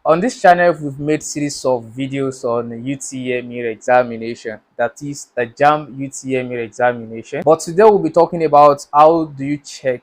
On this channel, we've made series of videos on UTME examination, that is the JAMB UTME examination. But today we'll be talking about how do you check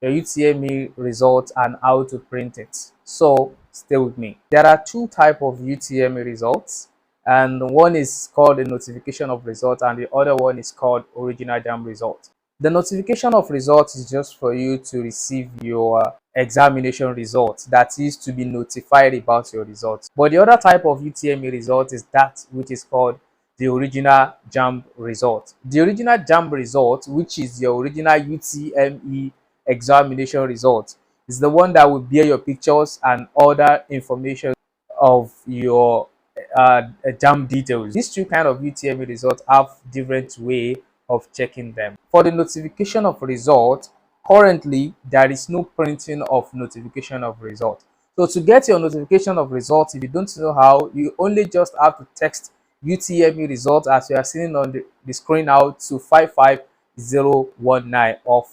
your UTME results and how to print it. So stay with me. There are two types of UTME results, and one is called a notification of results and the other one is called original JAMB result. The notification of results is just for you to receive your examination results, that is to be notified about your results. But the other type of UTME result is that which is called the original JAMB result. The original JAMB result, which is your original UTME examination result, is the one that will bear your pictures and other information of your JAMB details. These two kind of UTME results have different way of checking them. For the notification of result, currently there is no printing of notification of result. So to get your notification of results, if you don't know how, you only just have to text UTME result as you are seeing on the screen now to 55019 of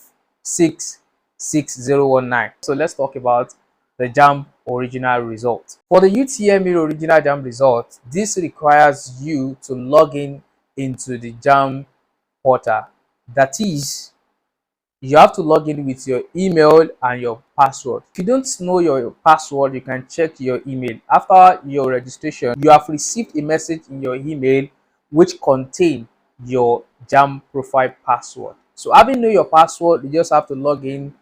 66019. So let's talk about the JAMB original result. For the UTME original JAMB result, this requires you to log in into the JAMB portal. That is, you have to log in with your email and your password. If you don't know your password, you can check your email. After your registration, you have received a message in your email which contain your JAMB profile password. So having know your password, you just have to log in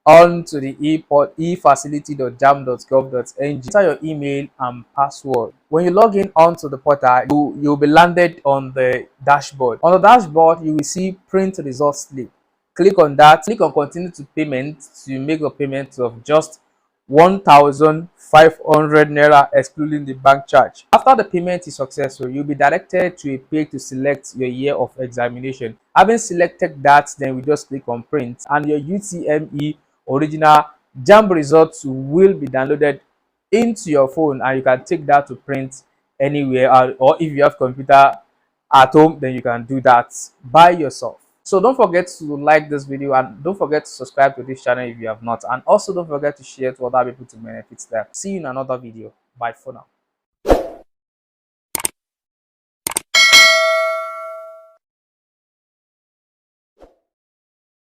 onto the efacility.jamb.gov.ng. Enter your email and password. When you log in onto the portal, you'll be landed on the dashboard. On the dashboard, you will see print results slip. Click on that. Click on continue to payment to make a payment of just 1,500 naira excluding the bank charge. After the payment is successful, you'll be directed to a page to select your year of examination. Having selected that, then we just click on print and your UTME original JAMB results will be downloaded into your phone and you can take that to print anywhere, or if you have computer at home, then you can do that by yourself. So don't forget to like this video and don't forget to subscribe to this channel if you have not, and also don't forget to share to other people to benefit them. See you in another video. Bye for now.